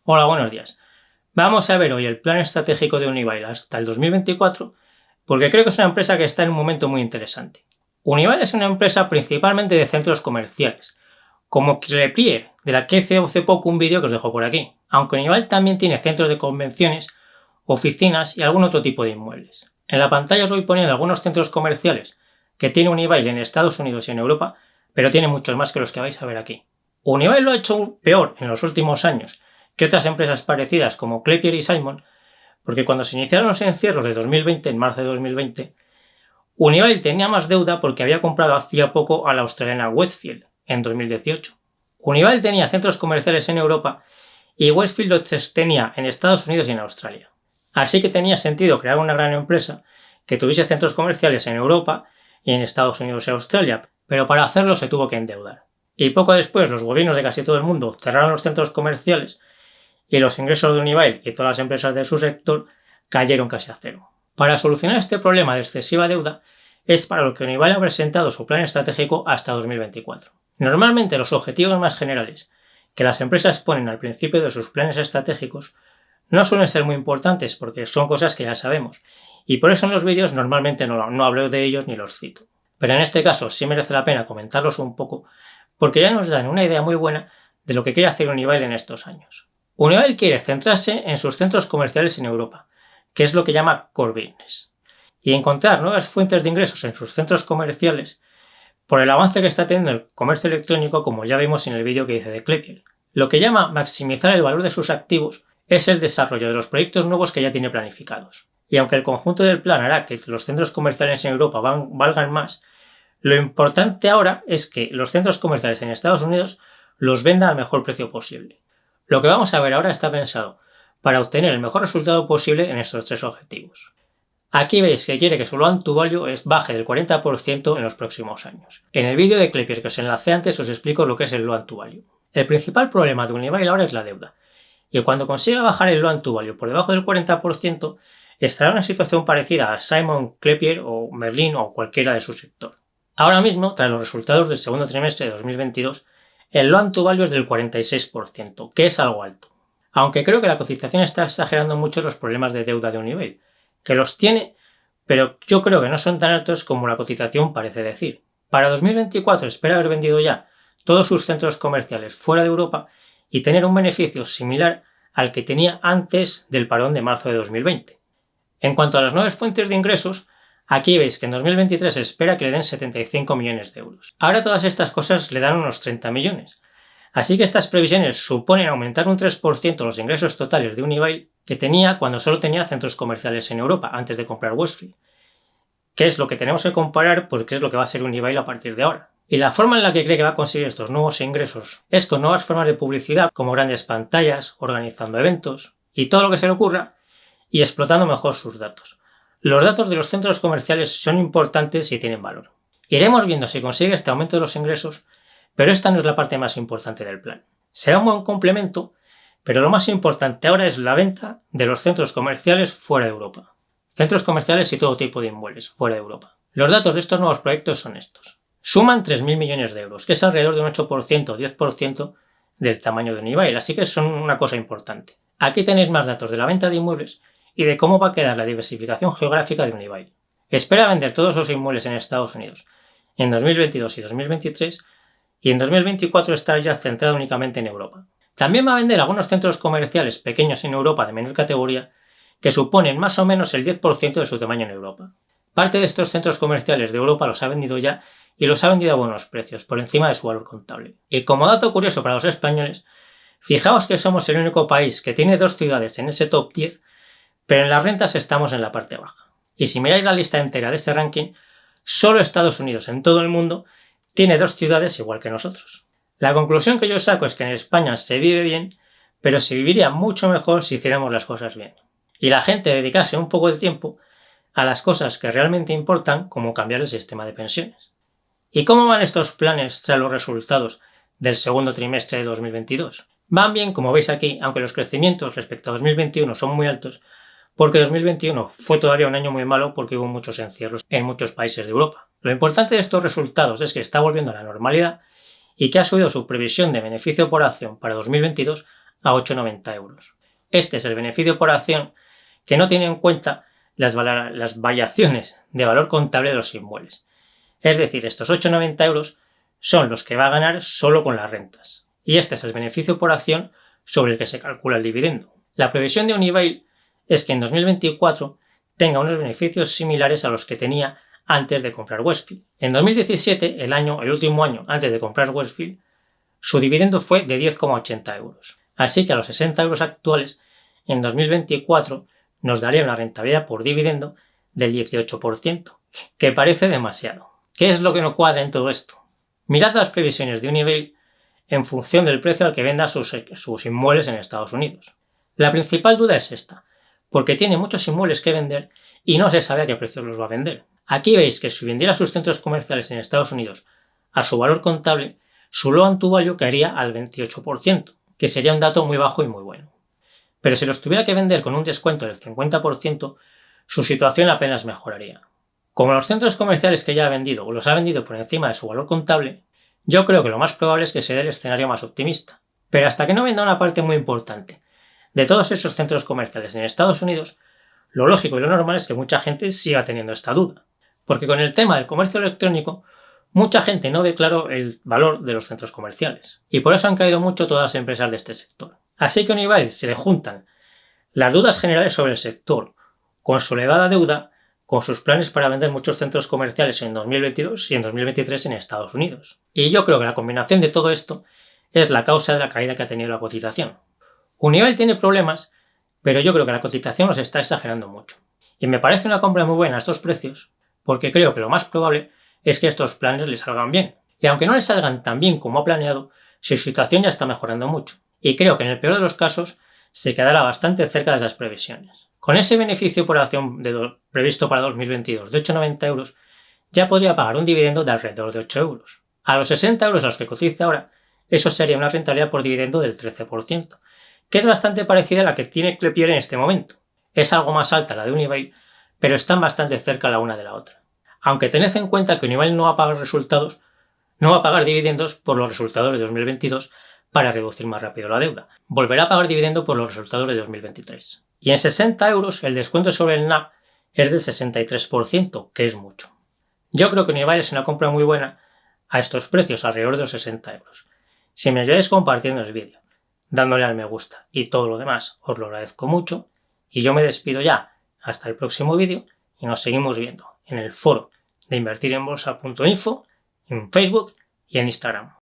Hola, buenos días. Vamos a ver hoy el plan estratégico de Unibail hasta el 2024, porque creo que es una empresa que está en un momento muy interesante. Unibail es una empresa principalmente de centros comerciales, como Clepier, de la que hice hace poco un vídeo que os dejo por aquí, aunque Unibail también tiene centros de convenciones, oficinas y algún otro tipo de inmuebles. En la pantalla os voy poniendo algunos centros comerciales que tiene Unibail en Estados Unidos y en Europa, pero tiene muchos más que los que vais a ver aquí. Unibail lo ha hecho peor en los últimos años que otras empresas parecidas como Clepier y Simon, porque cuando se iniciaron los encierros de 2020, en marzo de 2020, Unibail tenía más deuda porque había comprado hacía poco a la australiana Westfield en 2018. Unibail tenía centros comerciales en Europa y Westfield los tenía en Estados Unidos y en Australia. Así que tenía sentido crear una gran empresa que tuviese centros comerciales en Europa y en Estados Unidos y Australia, pero para hacerlo se tuvo que endeudar. Y poco después los gobiernos de casi todo el mundo cerraron los centros comerciales y los ingresos de Unibail y todas las empresas de su sector cayeron casi a cero. Para solucionar este problema de excesiva deuda es para lo que Unibail ha presentado su plan estratégico hasta 2024. Normalmente los objetivos más generales que las empresas ponen al principio de sus planes estratégicos no suelen ser muy importantes porque son cosas que ya sabemos, y por eso en los vídeos normalmente no hablo de ellos ni los cito. Pero en este caso sí merece la pena comentarlos un poco porque ya nos dan una idea muy buena de lo que quiere hacer Unibail en estos años. Unibail quiere centrarse en sus centros comerciales en Europa, que es lo que llama core business, y encontrar nuevas fuentes de ingresos en sus centros comerciales por el avance que está teniendo el comercio electrónico, como ya vimos en el vídeo que hice de Clepier. Lo que llama maximizar el valor de sus activos es el desarrollo de los proyectos nuevos que ya tiene planificados. Y aunque el conjunto del plan hará que los centros comerciales en Europa valgan más, lo importante ahora es que los centros comerciales en Estados Unidos los vendan al mejor precio posible. Lo que vamos a ver ahora está pensado para obtener el mejor resultado posible en estos tres objetivos. Aquí veis que quiere que su loan to value baje del 40% en los próximos años. En el vídeo de Clepier que os enlacé antes os explico lo que es el loan to value. El principal problema de Unibail ahora es la deuda, y cuando consiga bajar el loan to value por debajo del 40%, estará en una situación parecida a Simon, Clepier o Merlin o cualquiera de su sector. Ahora mismo, tras los resultados del segundo trimestre de 2022, el loan to value es del 46%, que es algo alto. Aunque creo que la cotización está exagerando mucho los problemas de deuda de Unibail, que los tiene, pero yo creo que no son tan altos como la cotización parece decir. Para 2024 espera haber vendido ya todos sus centros comerciales fuera de Europa y tener un beneficio similar al que tenía antes del parón de marzo de 2020. En cuanto a las nuevas fuentes de ingresos, aquí veis que en 2023 se espera que le den 75 millones de euros. Ahora todas estas cosas le dan unos 30 millones. Así que estas previsiones suponen aumentar un 3% los ingresos totales de Unibail que tenía cuando solo tenía centros comerciales en Europa antes de comprar Westfield. ¿Qué es lo que tenemos que comparar? Pues qué es lo que va a ser Unibail a partir de ahora. Y la forma en la que cree que va a conseguir estos nuevos ingresos es con nuevas formas de publicidad como grandes pantallas, organizando eventos y todo lo que se le ocurra y explotando mejor sus datos. Los datos de los centros comerciales son importantes y tienen valor. Iremos viendo si consigue este aumento de los ingresos, pero esta no es la parte más importante del plan. Será un buen complemento, pero lo más importante ahora es la venta de los centros comerciales fuera de Europa. Centros comerciales y todo tipo de inmuebles fuera de Europa. Los datos de estos nuevos proyectos son estos. Suman 3.000 millones de euros, que es alrededor de un 8% o 10% del tamaño de Unibail, así que son una cosa importante. Aquí tenéis más datos de la venta de inmuebles y de cómo va a quedar la diversificación geográfica de Unibail. Espera vender todos los inmuebles en Estados Unidos en 2022 y 2023 y en 2024 estará ya centrado únicamente en Europa. También va a vender algunos centros comerciales pequeños en Europa de menor categoría que suponen más o menos el 10% de su tamaño en Europa. Parte de estos centros comerciales de Europa los ha vendido ya y los ha vendido a buenos precios, por encima de su valor contable. Y como dato curioso para los españoles, fijaos que somos el único país que tiene 2 ciudades en ese top 10, pero en las rentas estamos en la parte baja. Y si miráis la lista entera de este ranking, solo Estados Unidos en todo el mundo tiene 2 ciudades igual que nosotros. La conclusión que yo saco es que en España se vive bien, pero se viviría mucho mejor si hiciéramos las cosas bien. Y la gente dedicase un poco de tiempo a las cosas que realmente importan, como cambiar el sistema de pensiones. ¿Y cómo van estos planes tras los resultados del segundo trimestre de 2022? Van bien, como veis aquí, aunque los crecimientos respecto a 2021 son muy altos, porque 2021 fue todavía un año muy malo porque hubo muchos encierros en muchos países de Europa. Lo importante de estos resultados es que está volviendo a la normalidad y que ha subido su previsión de beneficio por acción para 2022 a 8,90 euros. Este es el beneficio por acción que no tiene en cuenta las variaciones de valor contable de los inmuebles. Es decir, estos 8,90 euros son los que va a ganar solo con las rentas. Y este es el beneficio por acción sobre el que se calcula el dividendo. La previsión de Unibail es que en 2024 tenga unos beneficios similares a los que tenía antes de comprar Westfield. En 2017, el último año antes de comprar Westfield, su dividendo fue de 10,80 euros. Así que a los 60 euros actuales, en 2024 nos daría una rentabilidad por dividendo del 18%, que parece demasiado. ¿Qué es lo que no cuadra en todo esto? Mirad las previsiones de Unibail en función del precio al que venda sus inmuebles en Estados Unidos. La principal duda es esta, porque tiene muchos inmuebles que vender y no se sabe a qué precio los va a vender. Aquí veis que si vendiera sus centros comerciales en Estados Unidos a su valor contable, su loan to value caería al 28%, que sería un dato muy bajo y muy bueno. Pero si los tuviera que vender con un descuento del 50%, su situación apenas mejoraría. Como los centros comerciales que ya ha vendido los ha vendido por encima de su valor contable, yo creo que lo más probable es que se dé el escenario más optimista. Pero hasta que no venda una parte muy importante de todos esos centros comerciales en Estados Unidos, lo lógico y lo normal es que mucha gente siga teniendo esta duda. Porque con el tema del comercio electrónico, mucha gente no ve claro el valor de los centros comerciales. Y por eso han caído mucho todas las empresas de este sector. Así que a Unibail se le juntan las dudas generales sobre el sector, con su elevada deuda, con sus planes para vender muchos centros comerciales en 2022 y en 2023 en Estados Unidos. Y yo creo que la combinación de todo esto es la causa de la caída que ha tenido la cotización. Unibail tiene problemas, pero yo creo que la cotización los está exagerando mucho. Y me parece una compra muy buena a estos precios, porque creo que lo más probable es que estos planes les salgan bien. Y aunque no les salgan tan bien como ha planeado, su situación ya está mejorando mucho. Y creo que en el peor de los casos se quedará bastante cerca de esas previsiones. Con ese beneficio por acción previsto para 2022 de 8,90 euros, ya podría pagar un dividendo de alrededor de 8 euros. A los 60 euros a los que cotiza ahora, eso sería una rentabilidad por dividendo del 13%, que es bastante parecida a la que tiene Klépierre en este momento. Es algo más alta la de Unibail, pero están bastante cerca la una de la otra. Aunque tened en cuenta que Unibail no va a pagar dividendos por los resultados de 2022 para reducir más rápido la deuda. Volverá a pagar dividendo por los resultados de 2023. Y en 60 euros el descuento sobre el NAV es del 63%, que es mucho. Yo creo que Unibail es una compra muy buena a estos precios, alrededor de los 60 euros. Si me ayudáis compartiendo el vídeo, dándole al me gusta y todo lo demás, os lo agradezco mucho. Y yo me despido ya. Hasta el próximo vídeo y nos seguimos viendo en el foro de invertirenbolsa.info, en Facebook y en Instagram.